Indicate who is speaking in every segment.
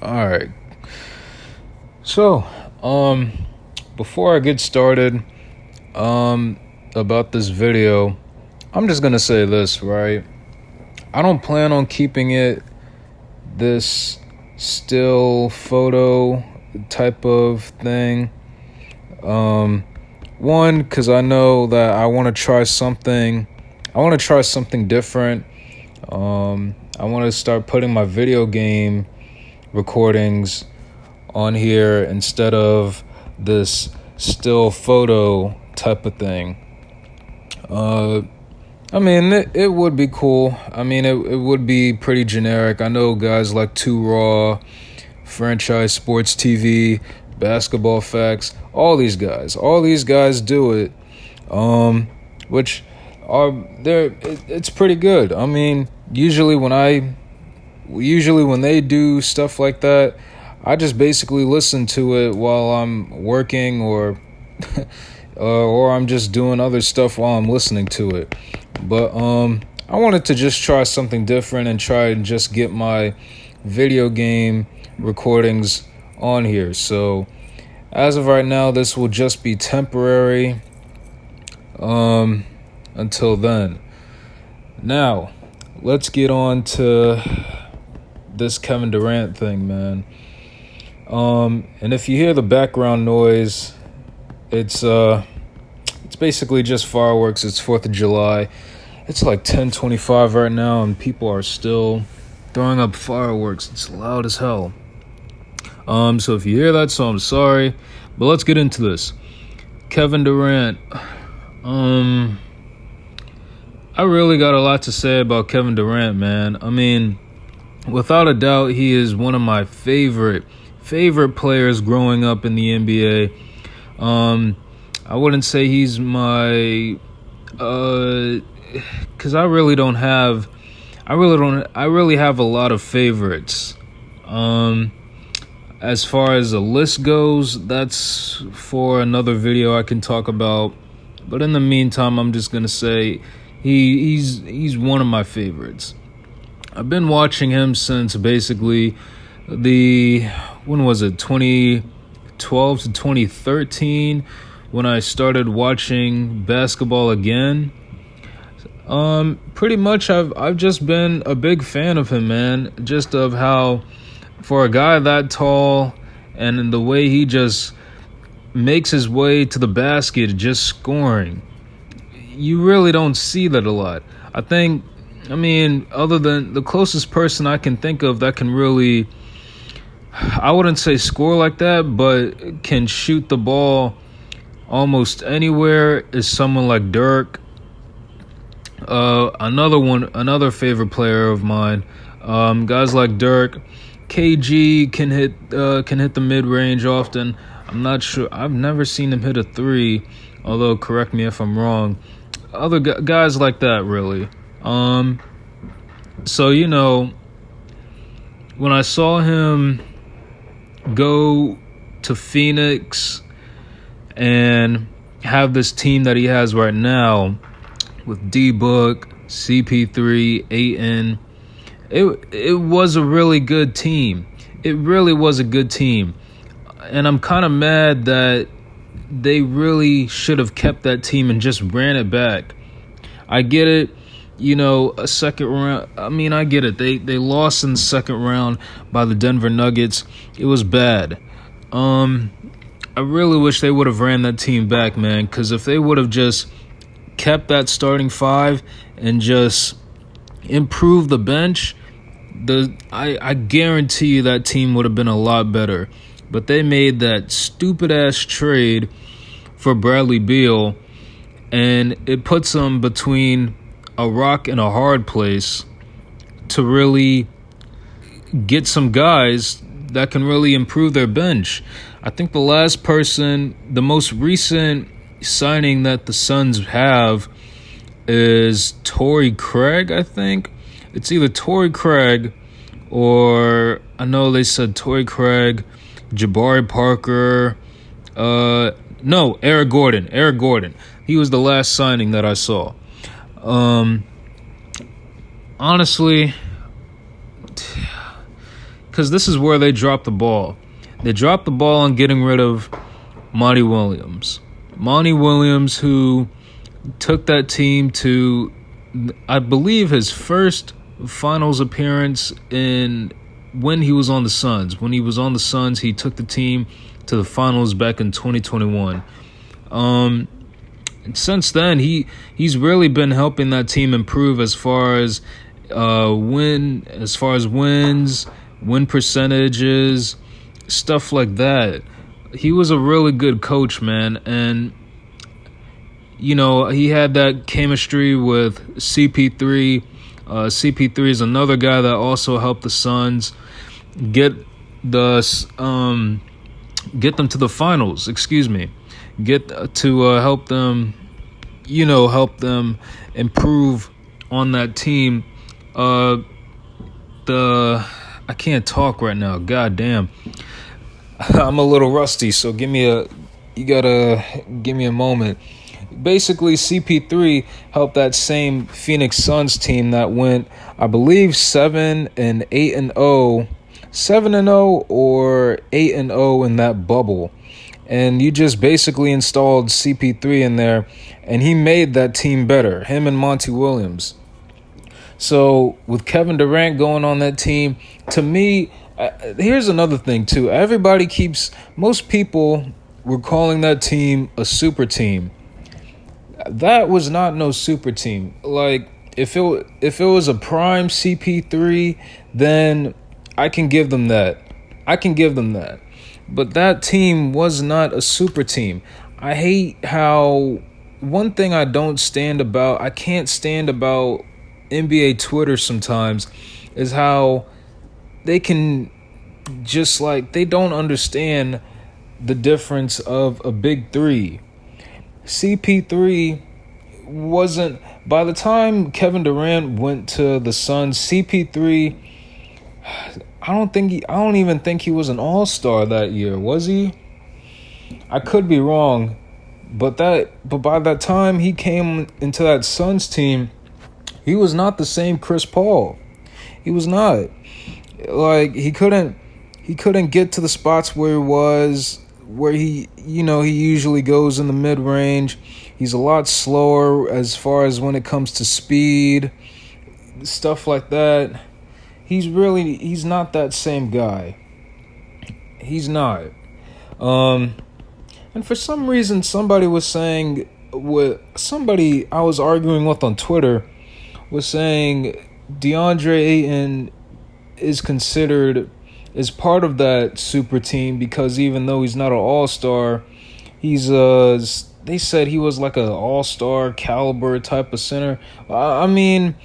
Speaker 1: All right. So, before I get started, about this video, I'm just gonna say this, right? I don't plan on keeping it this still photo type of thing. One, because I know that I want to try something. I want to try something different. I want to start putting my video game recordings on here instead of this still photo type of thing. I mean, it would be cool. I mean, it would be pretty generic. I know guys like 2 Raw, Franchise Sports TV, Basketball Facts, all these guys do it, which are it's pretty good. I mean, usually when they do stuff like that, I just basically listen to it while I'm working or or I'm just doing other stuff while I'm listening to it. But I wanted to just try something different and try and just get my video game recordings on here. So as of right now, this will just be temporary until then. Now, let's get on to this Kevin Durant thing, man. And if you hear the background noise, it's basically just fireworks. It's 4th of July. It's like 10:25 right now, and people are still throwing up fireworks. It's loud as hell. So if you hear that, so I'm sorry. But let's get into this. Kevin Durant. I really got a lot to say about Kevin Durant, man. I mean, without a doubt, he is one of my favorite players growing up in the NBA. I wouldn't say he's my, because I really have a lot of favorites. As far as the list goes, that's for another video I can talk about. But in the meantime, I'm just gonna say he's one of my favorites. I've been watching him since basically when was it, 2012 to 2013, when I started watching basketball again. Pretty much I've just been a big fan of him, man. Just of how, for a guy that tall, and the way he just makes his way to the basket, just scoring. You really don't see that a lot. I mean, other than the closest person I can think of that can really, I wouldn't say score like that, but can shoot the ball almost anywhere, is someone like Dirk. Another favorite player of mine, guys like Dirk. KG can hit the mid-range often. I'm not sure. I've never seen him hit a 3, although correct me if I'm wrong. Other guys like that, really. So, you know, when I saw him go to Phoenix and have this team that he has right now with D-Book, CP3, Ayton, it was a really good team. It really was a good team. And I'm kind of mad that they really should have kept that team and just ran it back. I get it, you know, a second round. I mean, I get it. They lost in the second round by the Denver Nuggets. It was bad. I really wish they would have ran that team back, man, because if they would have just kept that starting 5 and just improved the bench, I guarantee you that team would have been a lot better. But they made that stupid-ass trade for Bradley Beal, and it puts them between a rock and a hard place to really get some guys that can really improve their bench. I think the most recent signing that the Suns have is Torrey Craig, I think. It's either Torrey Craig or, I know they said Torrey Craig, Jabari Parker, no, Eric Gordon. He was the last signing that I saw. Honestly, because this is where they dropped the ball. They dropped the ball on getting rid of Monty Williams. Monty Williams, who took that team to, I believe, his first finals appearance when he was on the Suns. When he was on the Suns, he took the team to the finals back in 2021. And since then, he's really been helping that team improve as far as wins, win percentages, stuff like that. He was a really good coach, man, and he had that chemistry with CP3. CP3 is another guy that also helped the Suns get them to the finals. Get to help them improve on that team. I can't talk right now. God damn. I'm a little rusty, so you gotta give me a moment. Basically, CP3 helped that same Phoenix Suns team that went, I believe, 7-8-0, 7-0 or 8-0 in that bubble. And you just basically installed CP3 in there, and he made that team better, him and Monty Williams. So with Kevin Durant going on that team, to me, here's another thing too. Most people were calling that team a super team. That was not no super team. Like, if it was a prime CP3, then I can give them that. But that team was not a super team. I hate how one thing I can't stand about NBA Twitter sometimes is how they can just they don't understand the difference of a big three. CP3 wasn't, by the time Kevin Durant went to the Suns, CP3, I don't even think he was an all-star that year, was he? I could be wrong, but by that time he came into that Suns team, he was not the same Chris Paul. He was not. He couldn't get to the spots where he usually goes in the mid-range. He's a lot slower as far as when it comes to speed, stuff like that. He's not that same guy. He's not. And for some reason, somebody I was arguing with on Twitter was saying DeAndre Ayton is considered as part of that super team because even though he's not an all-star, they said he was like an all-star caliber type of center. I mean,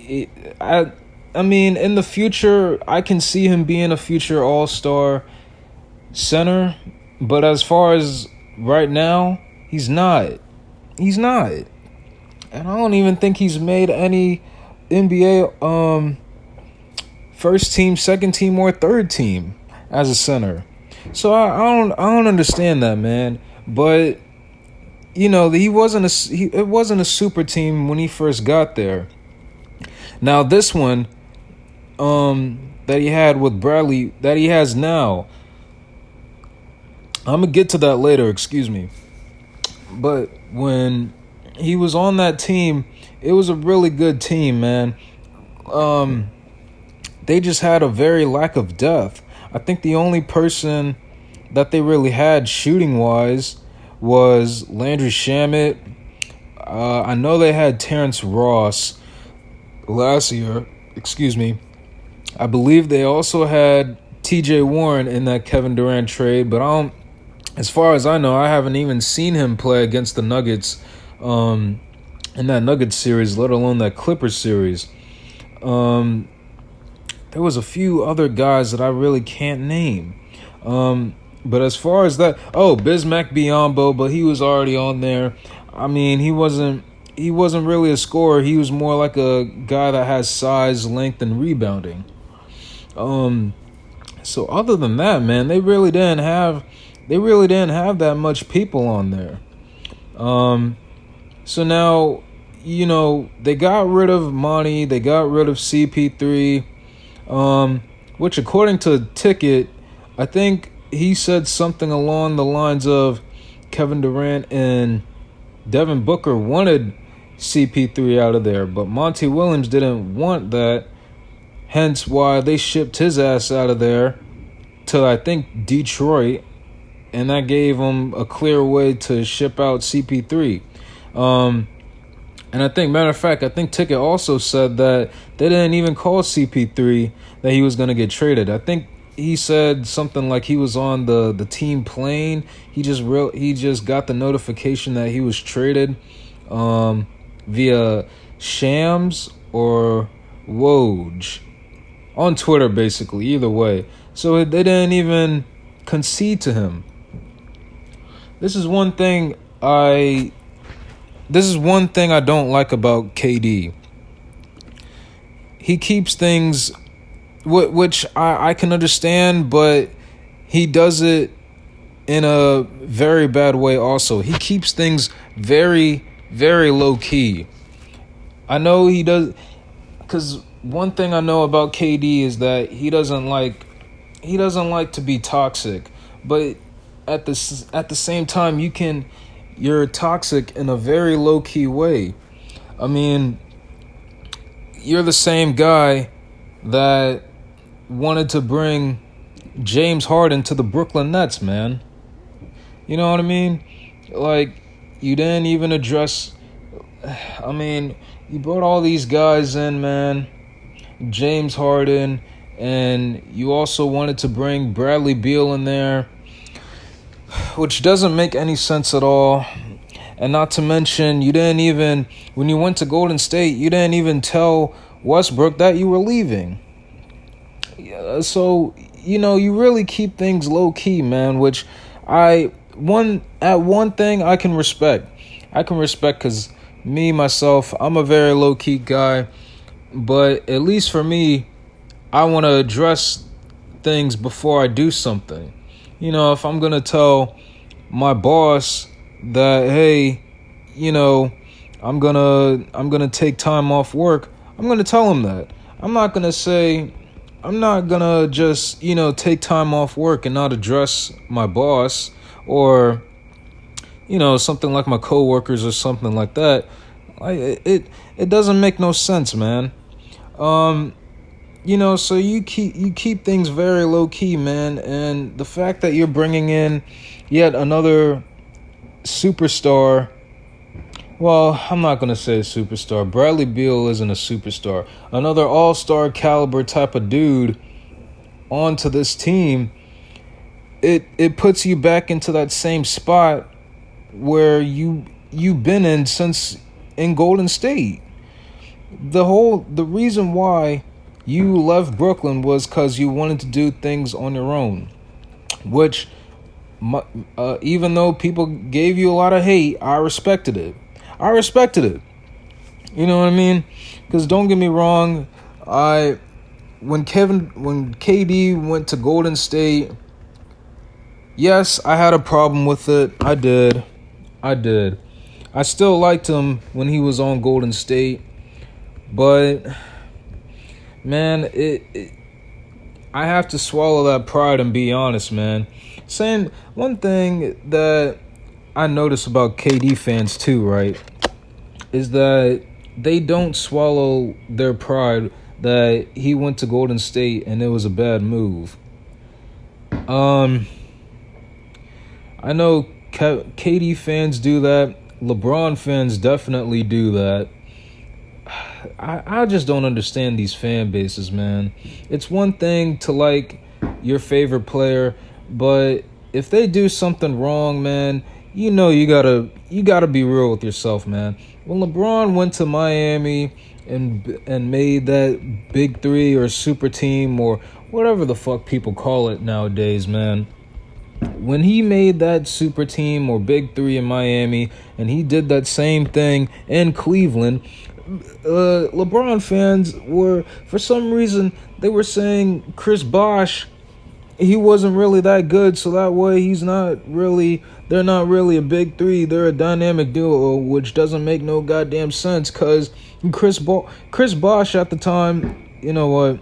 Speaker 1: in the future, I can see him being a future all-star center, but as far as right now, he's not. He's not. And I don't even think he's made any NBA first team, second team, or third team as a center. So I don't understand that, man. But it wasn't a super team when he first got there. Now this one that he had with Bradley, that he has now, I'm gonna get to that later, excuse me. But when he was on that team, it was a really good team, man. They just had a very lack of depth. I think the only person that they really had shooting-wise was Landry Shamet. I know they had Terrence Ross last year. Excuse me. I believe they also had T.J. Warren in that Kevin Durant trade, but as far as I know, I haven't even seen him play against the Nuggets in that Nuggets series, let alone that Clippers series. There was a few other guys that I really can't name. But as far as that, Bismack Biyombo, but he was already on there. I mean, he wasn't really a scorer. He was more like a guy that has size, length, and rebounding. So other than that, man, they really didn't have that much people on there. So now, they got rid of Monty, they got rid of CP3. which according to Ticket, I think he said something along the lines of Kevin Durant and Devin Booker wanted CP3 out of there, but Monty Williams didn't want that, hence why they shipped his ass out of there to, I think, Detroit, and that gave them a clear way to ship out CP3. And I think, matter of fact, I think Ticket also said that they didn't even call CP3 that he was going to get traded. I think he said something like he was on the team plane. He just got the notification that he was traded via Shams or Woj on Twitter, basically. Either way, so they didn't even concede to him. This is one thing I don't like about KD. He keeps things, which I can understand, but he does it in a very bad way also. He keeps things very, very low key. I know he does, because one thing I know about KD is that he doesn't like to be toxic, but at the same time you're toxic in a very low key way. I mean, you're the same guy that wanted to bring James Harden to the Brooklyn Nets, man. You know what I mean? Like, you didn't even address, I mean, you brought all these guys in, man. James Harden, and you also wanted to bring Bradley Beal in there, which doesn't make any sense at all. And not to mention, you didn't even, when you went to Golden State, you didn't even tell Westbrook that you were leaving. So, you really keep things low key, man, which one thing I can respect. I can respect because me, myself, I'm a very low key guy. But at least for me, I want to address things before I do something. If I'm going to tell my boss that, hey, I'm going to take time off work, I'm going to tell him that. I'm not going to just, take time off work and not address my boss or, something like my coworkers or something like that. It doesn't make no sense, man. So you keep things very low key, man, and the fact that you're bringing in yet another superstar. Well, I'm not gonna say superstar. Bradley Beal isn't a superstar. Another all-star caliber type of dude onto this team. It puts you back into that same spot where you've been in since in Golden State. The reason why you left Brooklyn was because you wanted to do things on your own, which even though people gave you a lot of hate, I respected it. You know what I mean? Because don't get me wrong, when KD went to Golden State, yes, I had a problem with it. I did. I still liked him when he was on Golden State. But, man, I have to swallow that pride and be honest, man. Saying one thing that I notice about KD fans too, right, is that they don't swallow their pride that he went to Golden State and it was a bad move. I know KD fans do that. LeBron fans definitely do that. I just don't understand these fan bases, man. It's one thing to like your favorite player, but if they do something wrong, man, you gotta be real with yourself, man. When LeBron went to Miami and made that big three or super team or whatever the fuck people call it nowadays, man. When he made that super team or big three in Miami and he did that same thing in Cleveland, LeBron fans were, for some reason, they were saying Chris Bosh, he wasn't really that good, so that way they're not really a big three, they're a dynamic duo, which doesn't make no goddamn sense, because Chris Bosh at the time, you know what,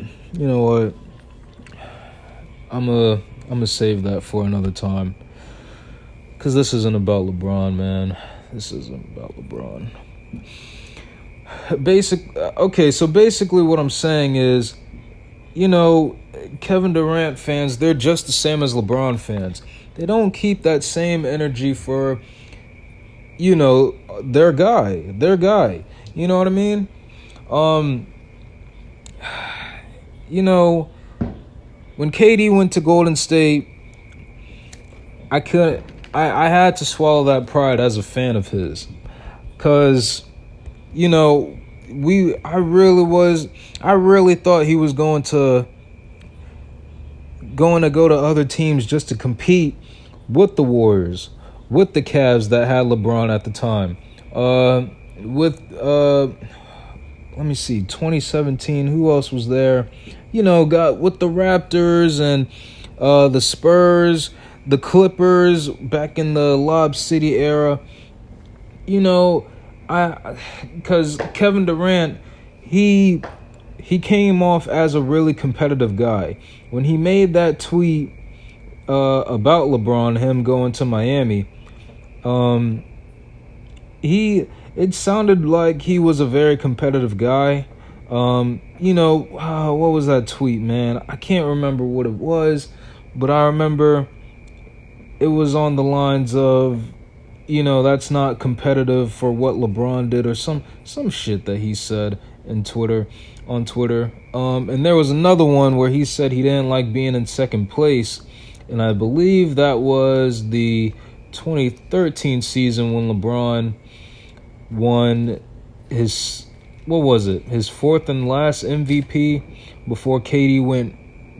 Speaker 1: I'm gonna save that for another time. Because this isn't about LeBron, man. This isn't about LeBron. So basically what I'm saying is, Kevin Durant fans, they're just the same as LeBron fans. They don't keep that same energy for, their guy. You know what I mean? When KD went to Golden State, I had to swallow that pride as a fan of his. Cause, I really thought he was going to go to other teams just to compete with the Warriors, with the Cavs that had LeBron at the time. Let me see, 2017, who else was there? Got with the Raptors and the Spurs, the Clippers back in the Lob City era. Because Kevin Durant, he came off as a really competitive guy. When he made that tweet about LeBron, him going to Miami, it sounded like he was a very competitive guy. What was that tweet, man? I can't remember what it was, but I remember it was on the lines of, that's not competitive for what LeBron did, or some shit that he said on Twitter. And there was another one where he said he didn't like being in second place, and I believe that was the 2013 season when LeBron won his fourth and last MVP before KD went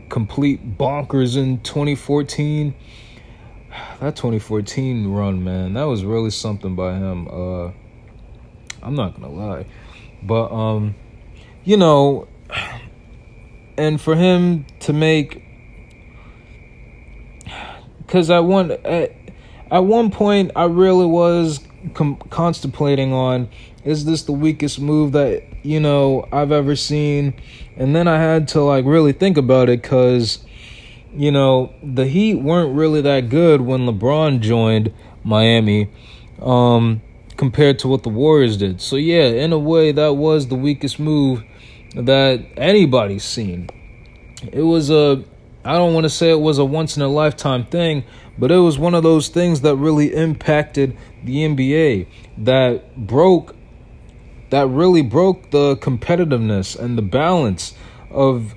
Speaker 1: complete bonkers in 2014. That 2014 run, man, that was really something by him. I'm not gonna lie, but and for him to make, because at one point I really was contemplating on, is this the weakest move that I've ever seen? And then I had to really think about it, because the Heat weren't really that good when LeBron joined Miami, compared to what the Warriors did. So yeah, in a way, that was the weakest move that anybody's seen. It was I don't want to say it was a once in a lifetime thing, but it was one of those things that really impacted the NBA, that really broke the competitiveness and the balance of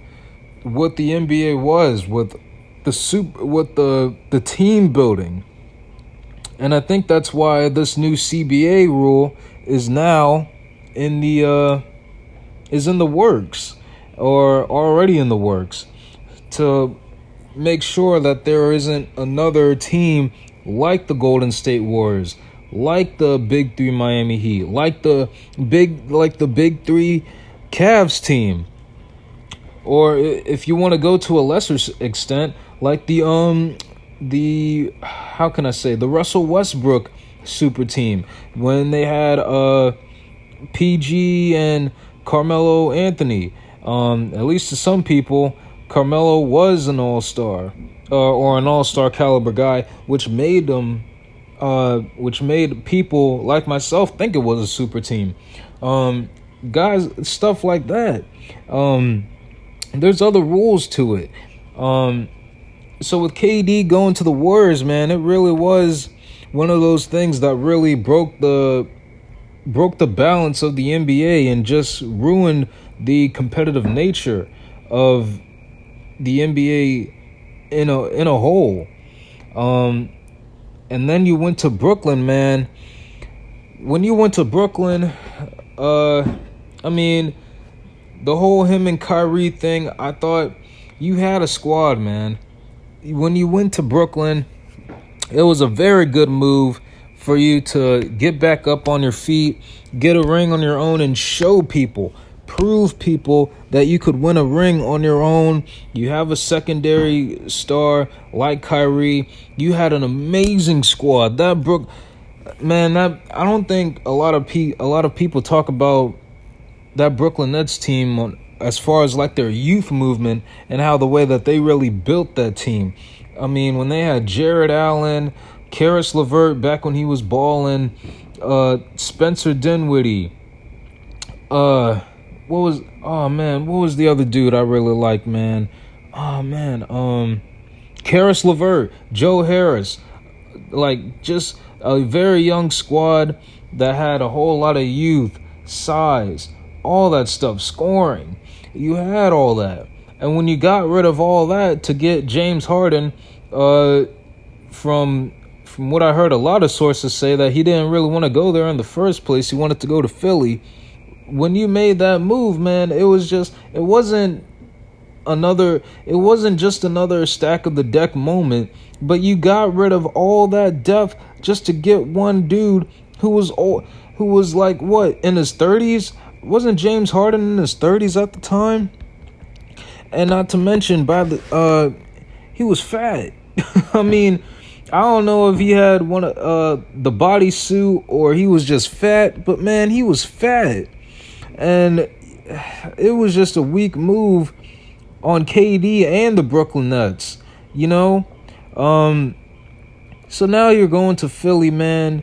Speaker 1: what the NBA was, with the team building. And I think that's why this new CBA rule is now in the works, or already in the works, to make sure that there isn't another team like the Golden State Warriors, like the Big Three Miami Heat, like the Big Three Cavs team, or if you want to go to a lesser extent, like the Russell Westbrook super team, when they had PG and Carmelo Anthony. At least to some people, Carmelo was an all-star, or an all-star caliber guy, which made people like myself think it was a super team. Guys, stuff like that. There's other rules to it. So with KD going to the Warriors, man, it really was one of those things that really broke the balance of the NBA and just ruined the competitive nature of the NBA in a whole. And then you went to Brooklyn, man. When you went to Brooklyn, the whole him and Kyrie thing, I thought you had a squad, man. When you went to Brooklyn, it was a very good move for you to get back up on your feet, get a ring on your own, and prove people that you could win a ring on your own. You have a secondary star like Kyrie. You had an amazing squad. I don't think a lot of people talk about that Brooklyn Nets team as far as like their youth movement and how the way that they really built that team. I mean, when they had Jared Allen, Karis LeVert back when he was balling, Spencer Dinwiddie, what was the other dude I really liked, man? Karis LeVert, Joe Harris, like just a very young squad that had a whole lot of youth, size, all that stuff, scoring. You had all that. And when you got rid of all that to get James Harden, from what I heard, a lot of sources say that he didn't really want to go there in the first place. He wanted to go to Philly. When you made that move, man, it wasn't just another stack of the deck moment, but you got rid of all that depth just to get one dude who was like what, in his 30s? Wasn't James Harden in his 30s at the time? And not to mention he was fat. I mean, I don't know if he had one of the bodysuit or he was just fat, but man, he was fat. And it was just a weak move on KD and the Brooklyn Nets, you know? So now you're going to Philly, man.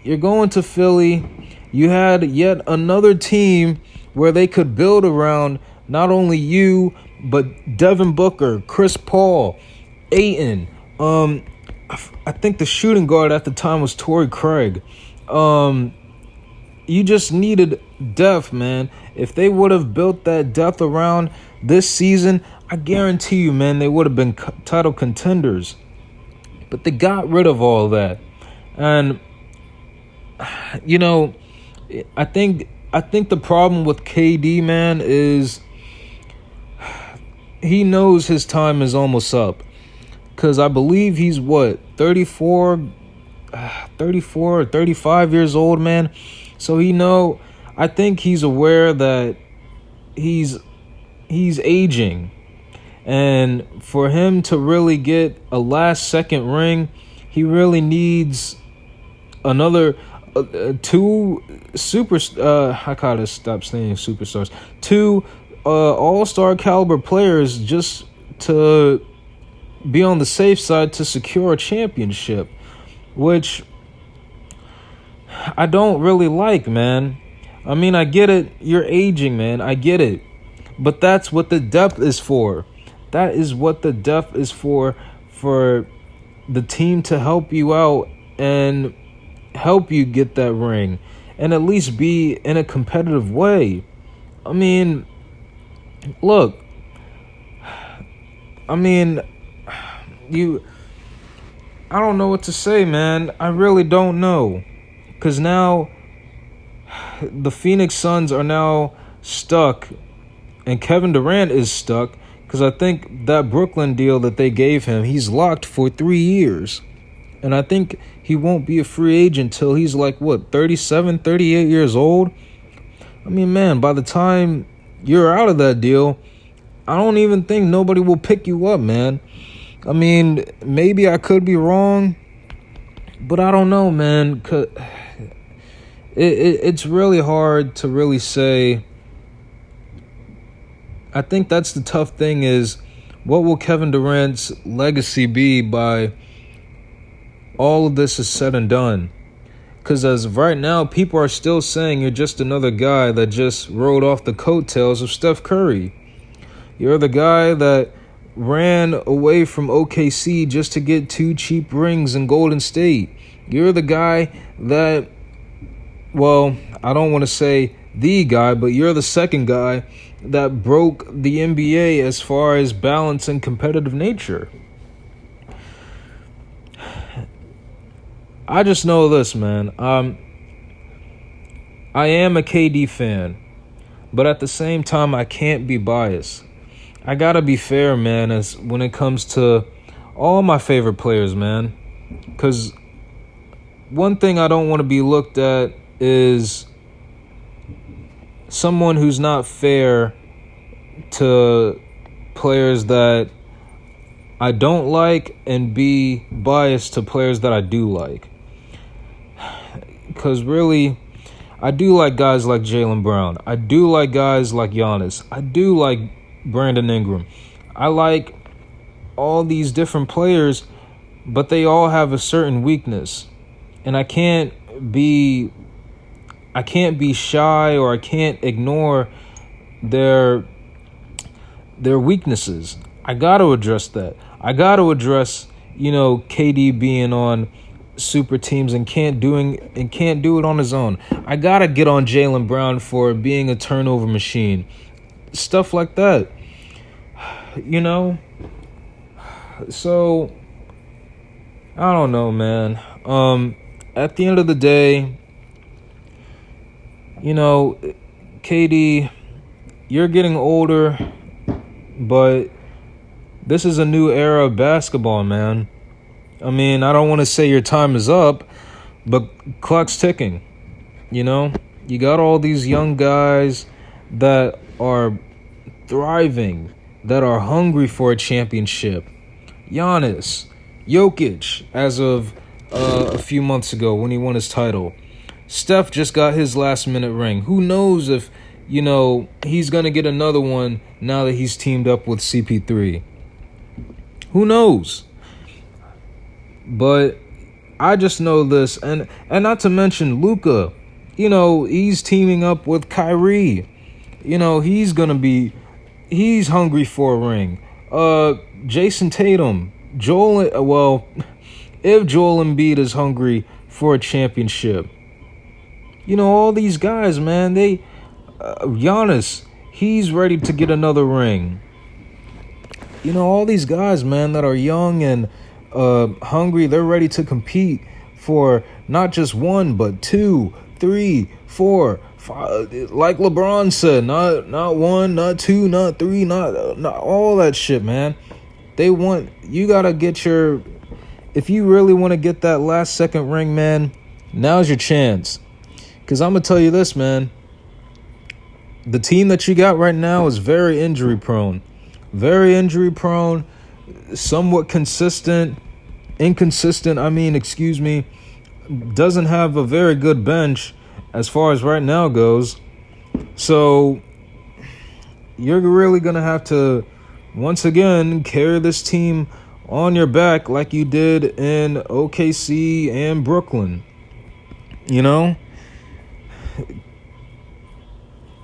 Speaker 1: You're going to Philly. You had yet another team where they could build around not only you, but Devin Booker, Chris Paul, Ayton. I think the shooting guard at the time was Torrey Craig. You just needed depth, man. If they would have built that depth around this season, I guarantee you, man, they would have been title contenders. But they got rid of all that. And, you know, I think the problem with KD, man, is he knows his time is almost up. Because I believe he's, 34 or 35 years old, man. So I think he's aware that he's aging. And for him to really get a last-second ring, he really needs another two I gotta stop saying superstars. Two all-star caliber players just to be on the safe side to secure a championship, which I don't really like, man. I mean, I get it. You're aging, man. I get it. But that's what the depth is for. That is what the depth is for the team to help you out and help you get that ring and at least be in a competitive way. I mean, look. I mean, I don't know what to say, man. I really don't know. Because now the Phoenix Suns are now stuck and Kevin Durant is stuck because I think that Brooklyn deal that they gave him, he's locked for 3 years. And I think he won't be a free agent till he's like, 37, 38 years old? I mean, man, by the time you're out of that deal, I don't even think nobody will pick you up, man. I mean, maybe I could be wrong, but I don't know, man. It's really hard to really say. I think that's the tough thing is, what will Kevin Durant's legacy be by all of this is said and done? Because as of right now, people are still saying you're just another guy that just rode off the coattails of Steph Curry. You're the guy that ran away from OKC just to get 2 cheap rings in Golden State. You're the guy that, I don't want to say the guy, but you're the second guy that broke the NBA as far as balance and competitive nature. I just know this, man. I am a KD fan, but at the same time, I can't be biased. I gotta be fair, man, as when it comes to all my favorite players, man. Because one thing I don't want to be looked at is someone who's not fair to players that I don't like and be biased to players that I do like. Because really, I do like guys like Jaylen Brown. I do like guys like Giannis. I do like Brandon Ingram. I like all these different players, but they all have a certain weakness. And I can't be shy, or I can't ignore their weaknesses. I got to address that. I got to address, KD being on super teams and can't do it on his own. I got to get on Jaylen Brown for being a turnover machine. Stuff like that. So I don't know, man. At the end of the day, KD, you're getting older, but this is a new era of basketball, man. I mean, I don't want to say your time is up, but clock's ticking. You got all these young guys that are thriving, that are hungry for a championship. Giannis, Jokic, as of a few months ago when he won his title. Steph just got his last-minute ring. Who knows if, he's going to get another one now that he's teamed up with CP3. Who knows? But I just know this, and not to mention Luka. He's teaming up with Kyrie. He's hungry for a ring. Jason Tatum, if Joel Embiid is hungry for a championship. All these guys, man, Giannis, he's ready to get another ring. All these guys, man, that are young and hungry, they're ready to compete for not just one, but 2, 3, 4, 5. Like LeBron said, not 1, not 2, not 3, not all that shit, man. You gotta get if you really want to get that last second ring, man, now's your chance. Because I'm gonna tell you this, man. The team that you got right now is very injury prone. Very injury prone, somewhat inconsistent, doesn't have a very good bench as far as right now goes. So you're really going to have to, once again, carry this team on your back like you did in OKC and Brooklyn.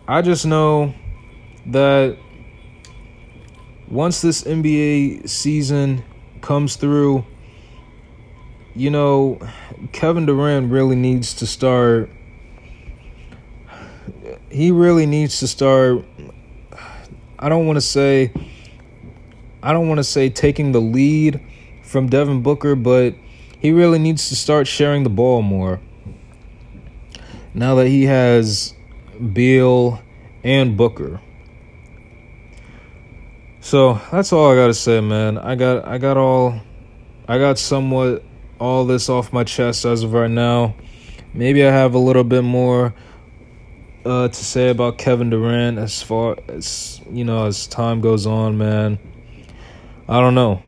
Speaker 1: I just know that once this NBA season comes through, Kevin Durant really needs to start. He really needs to start. I don't want to say taking the lead from Devin Booker, but he really needs to start sharing the ball more. Now that he has Beal and Booker. So that's all I gotta say, man. I got somewhat all this off my chest as of right now. Maybe I have a little bit more to say about Kevin Durant as far as as time goes on, man. I don't know.